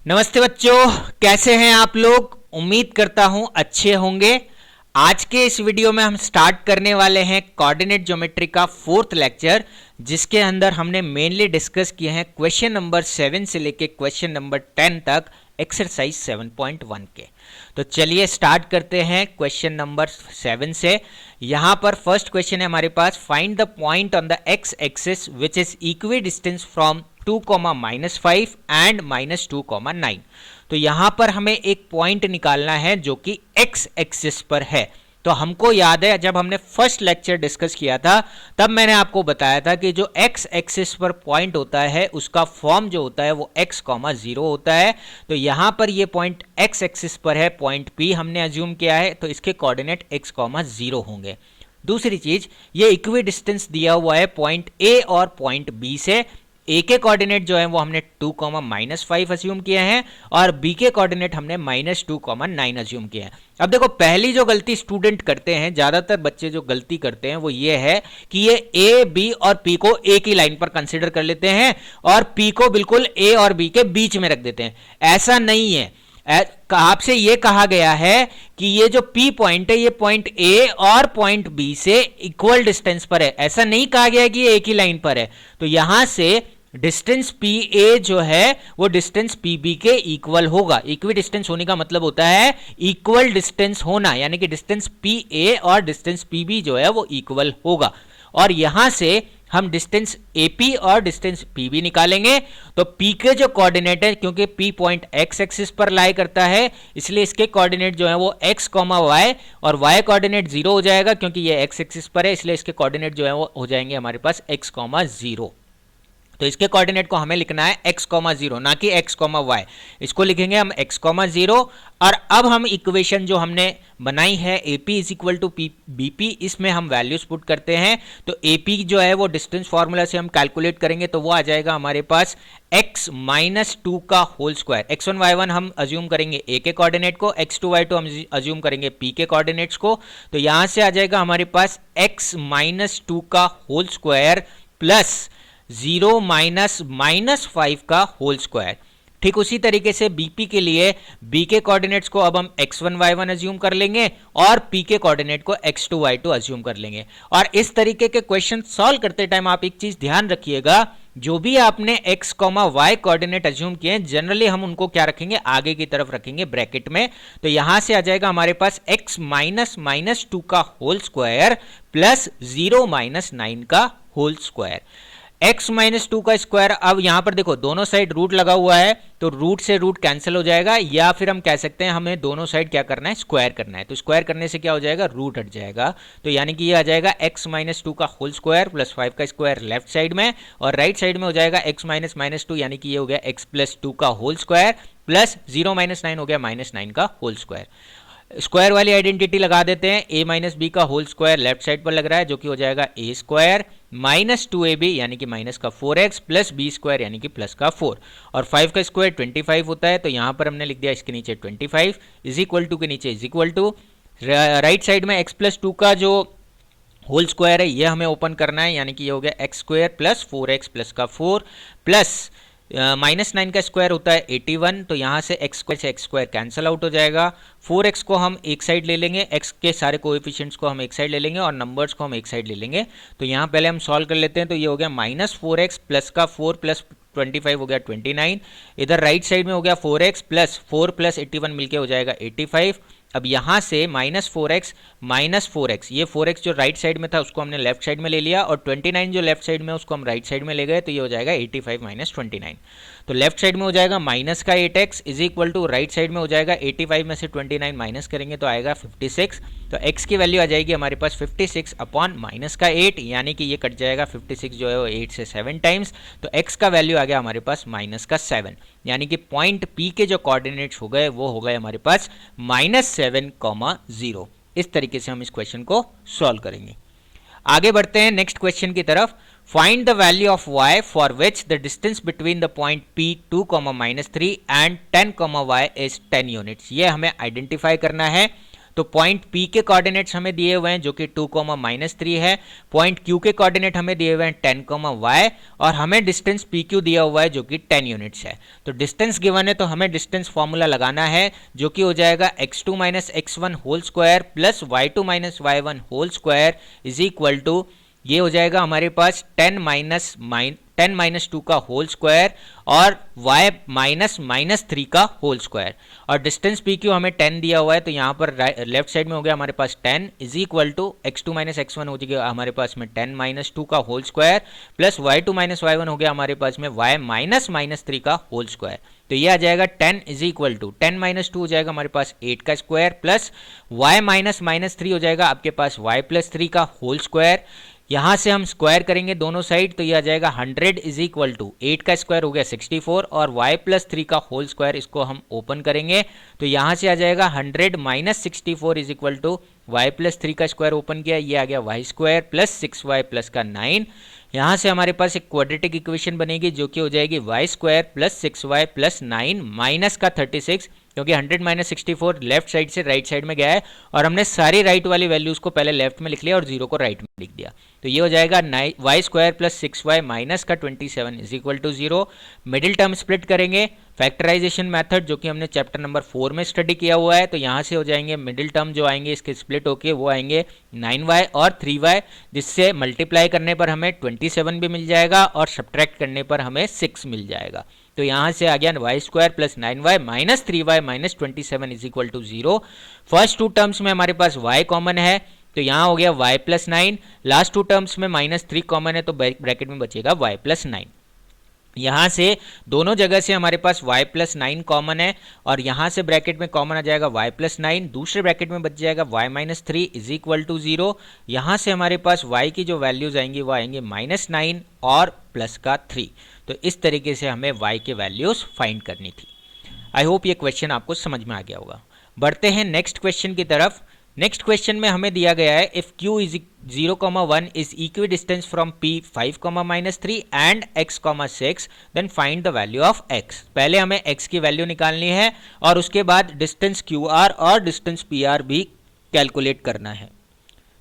नमस्ते बच्चों, कैसे हैं आप लोग। उम्मीद करता हूं अच्छे होंगे। आज के इस वीडियो में हम स्टार्ट करने वाले हैं कोऑर्डिनेट ज्योमेट्री का फोर्थ लेक्चर, जिसके अंदर हमने मेनली डिस्कस किए हैं क्वेश्चन नंबर 7 से लेके क्वेश्चन नंबर 10 तक एक्सरसाइज 7.1 के। तो चलिए स्टार्ट करते हैं क्वेश्चन नंबर 7 से। यहां पर फर्स्ट क्वेश्चन है हमारे पास, find the point on the x axis which is equi distance from 2,-5 and -2,9। तो यहां पर हमें एक पॉइंट निकालना है जो कि एक्स एक्सिस पर है। तो हमको याद है जब हमने फर्स्ट लेक्चर डिस्कस किया था तब मैंने आपको बताया था कि जो एक्स एक्सिस पर पॉइंट होता है उसका फॉर्म जो होता है वो x,0 होता है। तो यहां पर ये पॉइंट एक्स एक्सिस पर है, पॉइंट P हमने अज्यूम किया है, तो इसके कोऑर्डिनेट x,0 होंगे। दूसरी चीज, ये इक्वी डिस्टेंस दिया हुआ है पॉइंट A और पॉइंट B से। ए के कोऑर्डिनेट जो है वो हमने 2,-5 अज्यूम किए हैं और बी के कोऑर्डिनेट हमने -2,9 अज्यूम किए हैं। अब देखो, पहली जो गलती स्टूडेंट करते हैं, ज्यादातर बच्चे जो गलती करते हैं वो ये है कि ये ए बी और पी को एक ही लाइन पर कंसिडर कर लेते हैं और पी को बिल्कुल ए और बी के बीच में रख देते हैं। ऐसा नहीं है। आपसे ये कहा गया है कि ये जो P पॉइंट है ये पॉइंट A और पॉइंट B से इक्वल डिस्टेंस पर है। ऐसा नहीं कहा गया कि ये एक ही लाइन पर है। तो यहां से डिस्टेंस PA जो है वो डिस्टेंस PB के इक्वल होगा। इक्वी डिस्टेंस होने का मतलब होता है इक्वल डिस्टेंस होना, यानी कि डिस्टेंस PA और डिस्टेंस PB जो है वो इक्वल होगा। और यहां से हम डिस्टेंस AP और डिस्टेंस PB निकालेंगे। तो P के जो कोऑर्डिनेट है, क्योंकि P पॉइंट x एक्सिस पर लाई करता है, इसलिए इसके कोऑर्डिनेट जो है वो x, y और y कोऑर्डिनेट 0 हो जाएगा, क्योंकि ये x एक्सिस पर है, इसलिए इसके कोऑर्डिनेट जो है वो हो जाएंगे हमारे पास x, 0। तो इसके कोऑर्डिनेट को हमें लिखना है x, 0, ना कि x, y। इसको लिखेंगे हम x, 0। और अब हम इक्वेशन जो हमने बनाई है AP = BP, इसमें हम वैल्यूज पुट करते हैं। तो AP जो है वो डिस्टेंस फार्मूला से हम कैलकुलेट करेंगे, तो वो आ जाएगा हमारे पास x - 2 का होल स्क्वायर। x1 y1 हम अज्यूम करेंगे A के कोऑर्डिनेट को, x2 y2 हम अज्यूम करेंगे P के कोऑर्डिनेट्स को। तो यहां से आ जाएगा हमारे पास x - 2 का होल स्क्वायर प्लस 0 - 5 का होल स्क्वायर। ठीक उसी तरीके से BP के लिए B के कोऑर्डिनेट्स को अब हम x1 y1 अज्यूम कर लेंगे और P के कोऑर्डिनेट को x2 y2 अज्यूम कर लेंगे। और इस तरीके के क्वेश्चन सॉल्व करते टाइम आप एक चीज ध्यान रखिएगा, जो भी आपने x, y कोऑर्डिनेट अज्यूम किए हैं जनरली हम उनको क्या रखेंगे, आगे की तरफ रखेंगे ब्रैकेट में। तो यहां से आ जाएगा हमारे पास x - 2 का होल स्क्वायर प्लस 0 - 9 का होल स्क्वायर। x - 2 का स्क्वायर, अब यहां पर देखो दोनों साइड रूट लगा हुआ है, तो रूट से रूट कैंसिल हो जाएगा, या फिर हम कह सकते हैं हमें दोनों साइड क्या करना है, स्क्वायर करना है। तो स्क्वायर करने से क्या हो जाएगा, रूट हट जाएगा। तो यानी कि ये आ जाएगा x - 2 का होल स्क्वायर प्लस 5 का स्क्वायर लेफ्ट साइड में, और राइट साइड में हो जाएगा x - 2, यानी कि ये हो गया x + 2 का होल स्क्वायर प्लस 0 - 9 हो गया -9 का होल स्क्वायर। स्क्वायर वाली आइडेंटिटी लगा देते हैं, a - b का होल स्क्वायर लेफ्ट साइड पर लग रहा है, जो कि हो जाएगा a स्क्वायर -2ab यानी कि माइनस का 4x प्लस b स्क्वायर यानी कि प्लस का 4, और 5 का स्क्वायर 25 होता है। तो यहां पर हमने लिख दिया इसके नीचे 25 इज इक्वल टू के नीचे is equal to, right side में x + 2 का जो होल स्क्वायर है ये हमें ओपन करना है, यानी कि ये हो गया x square plus 4x plus का 4 प्लस -9 का स्क्वायर होता है 81। तो यहाँ से x स्क्वायर से x स्क्वायर कैंसिल आउट हो जाएगा। 4x को हम एक साइड ले लेंगे, x के सारे कोएफिशिएंट्स को हम एक साइड ले लेंगे और नंबर्स को हम एक साइड ले लेंगे। तो यहाँ पहले हम सॉल्व कर लेते हैं। तो ये हो गया -4x प्लस का 4 प्लस 25 हो गया 29। इधर राइट साइड में हो गया 4x प्लस 4 प्लस 81 मिलके हो जाएगा 85। अब यहाँ से -4x, ये 4x जो राइट साइड में था उसको हमने लेफ्ट साइड में ले लिया, और 29 जो लेफ्ट साइड में उसको हम राइट साइड में ले गए, तो ये हो जाएगा 85 - 29। तो लेफ्ट साइड में हो जाएगा माइनस का 8x is equal to, right side में हो जाएगा 85 में से 29 माइनस करेंगे तो आएगा 56। तो x की वैल्यू आ जाएगी हमारे पास 56 अपॉन माइनस का 8, यानी कि ये कट जाएगा 56 जो है वो 8 से 7 टाइम्स। तो x का वैल्यू आ गया हमारे पास -7, यानी कि पॉइंट P के जो कोऑर्डिनेट्स हो गए वो हो गए हमारे पास -7, 0। इस तरीके से हम इस क्वेश्चन को सॉल्व करेंगे। आगे बढ़ते हैं नेक्स्ट क्वेश्चन की तरफ। Find the value of y for which the distance between the point P 2, -3 and 10, y is 10 units. ये हमें आइडेंटिफाई करना है। तो पॉइंट P के कोऑर्डिनेट्स हमें दिए हुए हैं जो कि 2, -3 है। पॉइंट Q के कोऑर्डिनेट हमें दिए हुए हैं 10, y, और हमें डिस्टेंस PQ दिया हुआ है जो कि 10 यूनिट्स है। तो डिस्टेंस गिवन है तो हमें डिस्टेंस फॉर्मूला लगाना है जो कि हो जाएगा x2 - x1 whole square plus y2 - y1 whole square is equal to, ये हो जाएगा हमारे पास 10 - 2 का होल स्क्वायर और y -3 का होल स्क्वायर, और डिस्टेंस PQ हमें 10 दिया हुआ है तो यहाँ पर लेफ्ट साइड में हो गया हमारे पास 10 is equal to x2 - x1 हो गया हमारे पास में 10 - 2 का whole square plus y2 - y1 हो गया हमारे पास में y -3 का होल स्क्वायर। तो ये आ जाएगा 10 इज इक्वल टू 10 - 2 हो जाएगा हमारे पास 8 का स्क्वायर प्लस y -3 हो जाएगा आपके पास y +3 का होल स्क्वायर। यहाँ से हम स्क्वायर करेंगे दोनों साइड तो ये आ जाएगा 100 इज इक्वल टू 8 का स्क्वायर हो गया 64 और y +3 का होल स्क्वायर, इसको हम ओपन करेंगे तो यहाँ से आ जाएगा 100 - 64 इज इक्वल टू y +3 का स्क्वायर ओपन किया, ये आ गया y square plus 6y plus का 9। यहाँ से हमारे पास एक क्वाड्रेटिक इक्वेशन बनेगी जो कि हो जाएगी y square plus 6y plus 9 minus का 36, क्योंकि 100 - 64 लेफ्ट साइड से राइट साइड में गया है और हमने सारी राइट वाली वैल्यूज को पहले लेफ्ट में लिख लिया और 0 को राइट में लिख दिया। तो ये हो जाएगा y square plus 6y minus का 27 is equal to 0। Middle term split करेंगे फैक्टराइजेशन मेथड जो कि हमने चैप्टर नंबर 4 में स्टडी किया हुआ है। तो यहाँ से हो जाएंगे मिडिल टर्म जो आएंगे इसके स्प्लिट होके वो आएंगे 9y और 3y, जिससे मल्टीप्लाई करने पर हमें 27 भी मिल जाएगा और सब्ट्रैक्ट करने पर हमें 6 मिल जाएगा। तो यहाँ से आ गया y square plus 9y minus 3y minus 27 is equal to 0। First two terms में हमारे पास y कॉमन है तो यहाँ हो गया y plus 9, last two terms में -3 कॉमन है तो ब्रैकेट में बचेगा y प्लस 9। यहाँ से दोनों जगह से हमारे पास y प्लस 9 कॉमन है और यहाँ से ब्रैकेट में कॉमन आ जाएगा y प्लस 9, दूसरे ब्रैकेट में बच जाएगा y minus 3 is equal to 0। यहाँ से हमारे पास y की जो वैल्यूज आएंगी वो आएंगे -9 और प्लस का 3। तो इस तरीके से हमें y के वैल्यूज फाइंड करनी थी। आई होप ये क्वेश्चन आपको समझ में आ गया होगा। बढ़ते हैं नेक्स्ट क्वेश्चन की तरफ। नेक्स्ट क्वेश्चन में हमें दिया गया है if q is 0, 1 is equi distance from p 5, -3 and x, 6 then find the value of x। पहले हमें x की वैल्यू निकालनी है और उसके बाद डिस्टेंस qr और डिस्टेंस pr भी कैलकुलेट करना है।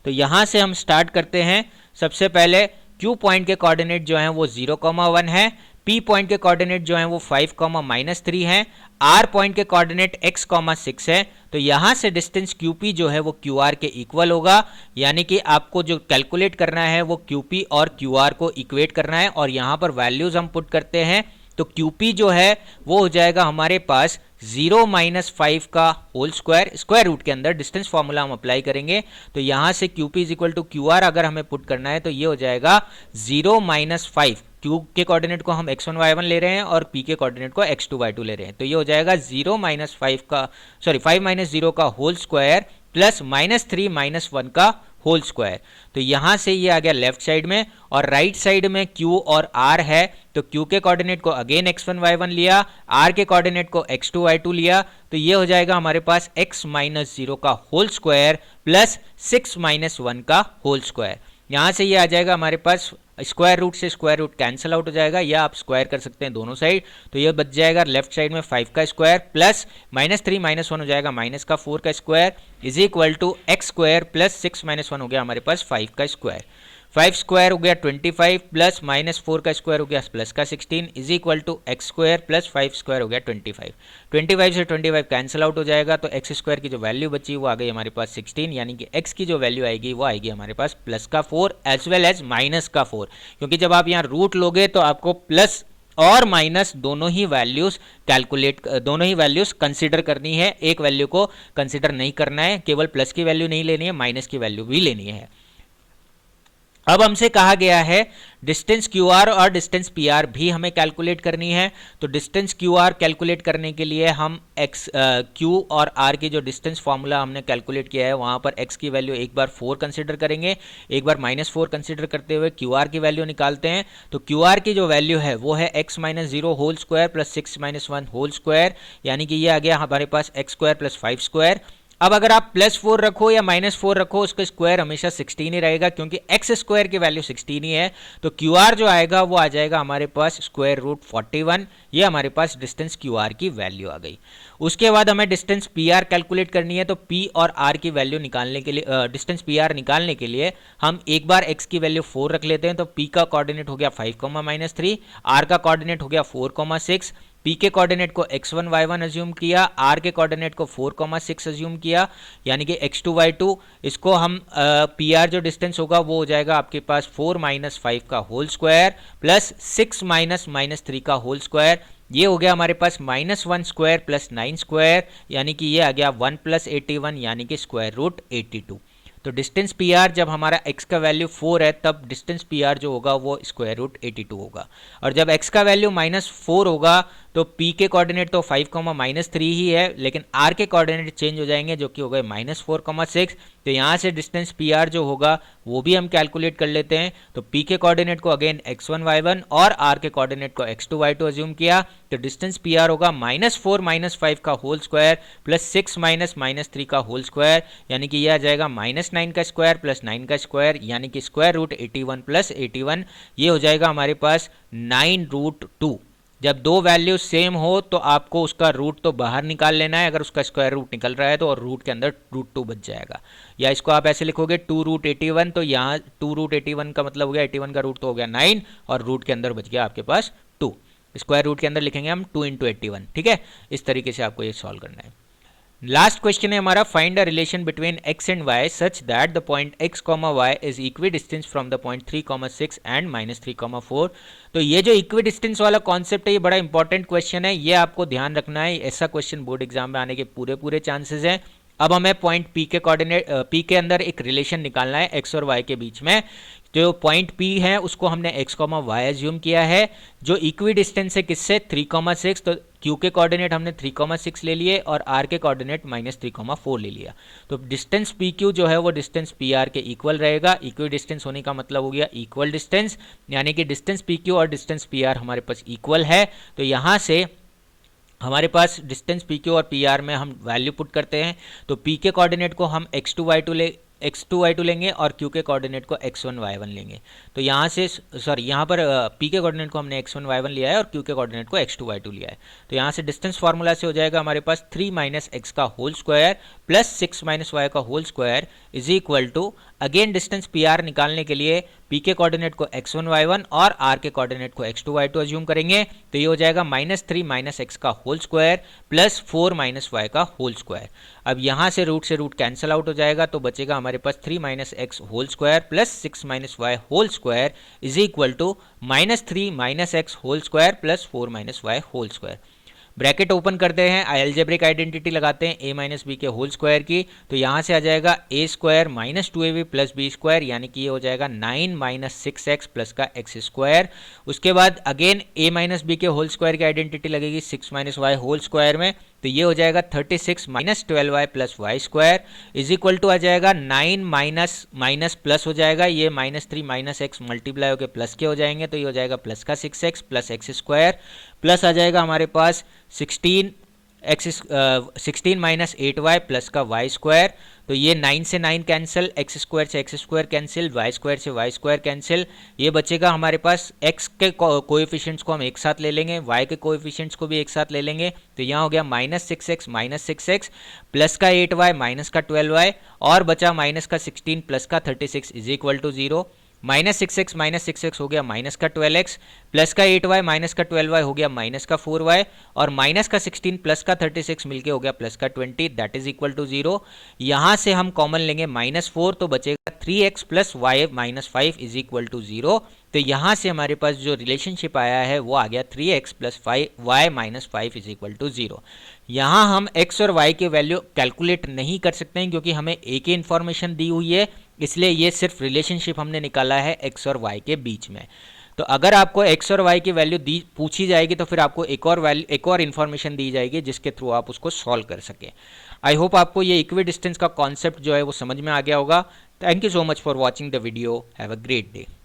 तो यहाँ से हम स्टार्ट करते हैं। सबसे पहले q पॉइंट के कोऑर्डिनेट जो हैं वो 0, 1 है, p पॉइंट के कोऑर्डिनेट जो हैं वो 5, -3 हैं, r पॉइंट के कोऑर्डिनेट x, 6 है। तो यहाँ से डिस्टेंस qp जो है वो qr के इक्वल होगा, यानी कि आपको जो कैलकुलेट करना है वो qp और qr को इक्वेट करना है और यहाँ पर वैल्यूज हम पुट करते हैं। तो qp जो है वो हो जाएगा हमारे पास 0 - 5 का होल स्क्वायर, स्क्वायर रूट के अंदर डिस्टेंस फॉर्मूला हम अप्लाई करेंगे। तो यहाँ से qp is equal to qr अगर हमें पुट करना है तो ये हो जाएगा 0 - 5, q के कोऑर्डिनेट को हम x1 y1 ले रहे हैं और p के कोऑर्डिनेट को x2 y2 ले रहे हैं। तो ये हो जाएगा 0 - 5 का 5 - 0 का होल स्क्वायर प्लस -3 - 1 का होल स्क्वायर। तो यहाँ से ये आ गया लेफ्ट साइड में और राइट साइड में q और r है। तो q के कोऑर्डिनेट को अगेन x1 y1 लिया, r के कोऑर्डिनेट को x2 y2 लिया। तो ये हो जाएगा हमारे पास x - 0 का होल स्क्वायर प्लस 6 - 1 का होल स्क्वायर। यहाँ से ये आ जाएगा हमारे पास स्क्वायर रूट से स्क्वायर रूट कैंसिल आउट हो जाएगा या आप स्क्वायर कर सकते हैं दोनों साइड। तो ये बच जाएगा लेफ्ट साइड में 5 का स्क्वायर प्लस -3 - 1 हो जाएगा माइनस का 4 का square is equal to x square plus 6 - 1 हो गया हमारे पास 5 का स्क्वायर। 5 स्क्वायर हो गया 25 प्लस -4 का स्क्वायर हो गया प्लस का 16 is equal to x square plus 5 square हो गया 25। 25 से 25 कैंसिल आउट हो जाएगा तो x स्क्वायर की जो वैल्यू बची वो आ गई हमारे पास 16, यानी कि x की जो वैल्यू आएगी वो आएगी हमारे पास प्लस का 4 एज वेल एज माइनस का 4, क्योंकि जब आप यहाँ रूट लोगे तो आपको प्लस और माइनस दोनों ही वैल्यूज कंसिडर करनी है। एक वैल्यू को कंसिडर नहीं करना है, केवल प्लस की वैल्यू नहीं लेनी है, माइनस की वैल्यू भी लेनी है। अब हमसे कहा गया है डिस्टेंस QR और डिस्टेंस PR भी हमें कैलकुलेट करनी है। तो डिस्टेंस QR कैलकुलेट करने के लिए हम Q और R की जो डिस्टेंस फार्मूला हमने कैलकुलेट किया है वहाँ पर X की वैल्यू एक बार 4 कंसिडर करेंगे, एक बार -4 कंसिडर करते हुए QR की वैल्यू निकालते हैं। तो QR की जो वैल्यू है वो है x - 0 whole square plus 6 - 1 whole square, यानी कि ये आ गया हमारे पास x स्क्वायर प्लस 5 स्क्वायर। अब अगर आप +4 रखो या -4 रखो, उसका स्क्वायर हमेशा 16 ही रहेगा, क्योंकि एक्स स्क्वायर की वैल्यू 16 ही है। तो क्यू आर जो आएगा वो आ जाएगा हमारे पास √41। ये हमारे पास डिस्टेंस क्यू आर की वैल्यू आ गई। उसके बाद हमें डिस्टेंस पी आर कैलकुलेट करनी है। तो पी और आर की वैल्यू निकालने के लिए, डिस्टेंस पी आर निकालने के लिए हम एक बार एक्स की वैल्यू 4 रख लेते हैं। तो पी का कोऑर्डिनेट हो गया 5, -3, आर का कोऑर्डिनेट हो गया 4, 6, पी के कोऑर्डिनेट को x1 y1 अज्यूम किया, आर के कोऑर्डिनेट को 4, 6 अज्यूम किया, यानी कि x2 y2। इसको हम पी आर जो डिस्टेंस होगा वो हो जाएगा आपके पास 4 - 5 का होल स्क्वायर प्लस 6 - -3 का होल स्क्वायर। ये हो गया हमारे पास -1 स्क्वायर प्लस 9 स्क्वायर, यानी कि ये आ गया 1 + 81, यानी कि √82। तो डिस्टेंस पी आर जब हमारा x का वैल्यू 4 है तब डिस्टेंस पी आर जो होगा वो √82 होगा। और जब x का वैल्यू -4 होगा तो p के कोऑर्डिनेट तो 5, -3 ही है, लेकिन r के कोऑर्डिनेट चेंज हो जाएंगे जो कि हो गए -4, 6। तो यहाँ से डिस्टेंस पी आर जो होगा वो भी हम कैलकुलेट कर लेते हैं। तो p के कोऑर्डिनेट को अगेन x1 y1 और r के कोऑर्डिनेट को x2 y2 अज्यूम किया। तो डिस्टेंस पी आर होगा -4 - 5 का होल स्क्वायर प्लस 6 - -3 का होल स्क्वायर, यानी कि यह आ जाएगा -9 का स्क्वायर प्लस 9 का स्क्वायर, यानी कि √81 + 81। ये हो जाएगा हमारे पास 9√2। जब दो वैल्यू सेम हो तो आपको उसका रूट तो बाहर निकाल लेना है। अगर उसका स्क्वायर रूट निकल रहा है तो, और रूट के अंदर √2 बच जाएगा। या इसको आप ऐसे लिखोगे 2√81। तो यहाँ 2√81 का मतलब हो गया 81 का रूट तो हो गया 9 और रूट के अंदर बच गया आपके पास 2। स्क्वायर रूट के अंदर लिखेंगे हम 2 × 81। ठीक है, इस तरीके से आपको ये सॉल्व करना है। लास्ट क्वेश्चन है हमारा, find a relation between x and y such that the point x, y is equi distance from the point 3, 6 and -3, 4। तो ये जो इक्वी डिस्टेंस वाला कॉन्सेप्ट है ये बड़ा इंपॉर्टेंट क्वेश्चन है, ये आपको ध्यान रखना है। ऐसा क्वेश्चन बोर्ड एग्जाम में आने के पूरे चांसेस हैं। अब हमें पॉइंट P के कोऑर्डिनेट P के अंदर एक रिलेशन निकालना है x और y के बीच में। जो पॉइंट P है उसको हमने x, y एज्यूम किया है, जो इक्वी डिस्टेंस है किससे 3, 6। तो Q के कोऑर्डिनेट हमने 3, 6 ले लिए और R के कोऑर्डिनेट -3, 4 ले लिया। तो डिस्टेंस PQ जो है वो डिस्टेंस PR के इक्वल रहेगा। इक्वी डिस्टेंस होने का मतलब हो गया इक्वल डिस्टेंस, यानी कि डिस्टेंस PQ और डिस्टेंस PR हमारे पास इक्वल है। तो यहाँ से हमारे पास डिस्टेंस PQ और PR में हम वैल्यू पुट करते हैं। तो P के कोऑर्डिनेट को हम x2 y2 लेंगे और Q के कोऑर्डिनेट को x1 y1 लेंगे। तो यहाँ से यहाँ पर P के कोऑर्डिनेट को हमने x1 y1 लिया है और Q के कोऑर्डिनेट को x2 y2 लिया है। तो यहाँ से डिस्टेंस फार्मूला से हो जाएगा हमारे पास 3 - x का होल स्क्वायर प्लस 6 - y का whole square is equal to, again distance PR निकालने के लिए P के कोऑर्डिनेट को x1 y1 और R के कोऑर्डिनेट को x2 y2 अज्यूम करेंगे। तो ये हो जाएगा -3 - x का होल स्क्वायर प्लस 4 - y का होल स्क्वायर। अब यहाँ से रूट कैंसिल आउट हो जाएगा, तो बचेगा हमारे पास 3 - x whole square plus 6 - y whole square is equal to -3 - x whole square plus 4 - y whole square. Bracket open करते हैं, अलजेब्रिक आइडेंटिटी लगाते हैं a - b के होल स्क्वायर की। तो यहाँ से आ जाएगा a² - 2ab plus b square, यानी कि ये हो जाएगा 9 - 6x प्लस का x स्क्वायर। उसके बाद अगेन a - b के होल स्क्वायर की आइडेंटिटी लगेगी 6 - y होल स्क्वायर में। तो ये हो जाएगा 36 - 12y plus y square is equal to आ जाएगा 9 माइनस प्लस हो जाएगा, ये -3 - x मल्टीप्लाई होकर प्लस के हो जाएंगे। तो ये हो जाएगा प्लस का 6x plus x square plus आ जाएगा हमारे पास 16 - 8y प्लस का y स्क्वायर। तो ये 9 से 9 कैंसिल, x स्क्वायर से x square cancel, y square से y स्क्वायर कैंसिल। ये बचेगा हमारे पास x के कोएफिशिएंट्स को हम एक साथ ले लेंगे, y के कोएफिशिएंट्स को भी एक साथ ले लेंगे। तो यहाँ हो गया -6x प्लस का 8y माइनस का 12y और बचा माइनस का 16 प्लस का 36 इज इक्वल टू 0। -6x हो गया माइनस का 12x प्लस का 8y माइनस का 12y हो गया माइनस का 4y और माइनस का 16 प्लस का 36 मिलके हो गया प्लस का 20, दैट इज इक्वल टू 0। यहाँ से हम कॉमन लेंगे -4, तो बचेगा 3x plus y - 5 is equal to 0। तो यहाँ से हमारे पास जो रिलेशनशिप आया है वो आ गया 3x plus y - 5 is equal to 0। यहाँ हम x और y के वैल्यू कैलकुलेट नहीं कर सकते हैं क्योंकि हमें एक ही इन्फॉर्मेशन दी हुई है, इसलिए ये सिर्फ रिलेशनशिप हमने निकाला है x और y के बीच में। तो अगर आपको x और y की वैल्यू पूछी जाएगी तो फिर आपको एक और इन्फॉर्मेशन दी जाएगी जिसके थ्रू आप उसको सॉल्व कर सकें। आई होप आपको ये इक्वी डिस्टेंस का कॉन्सेप्ट जो है वो समझ में आ गया होगा। Thank you so much for watching the video. Have a great day.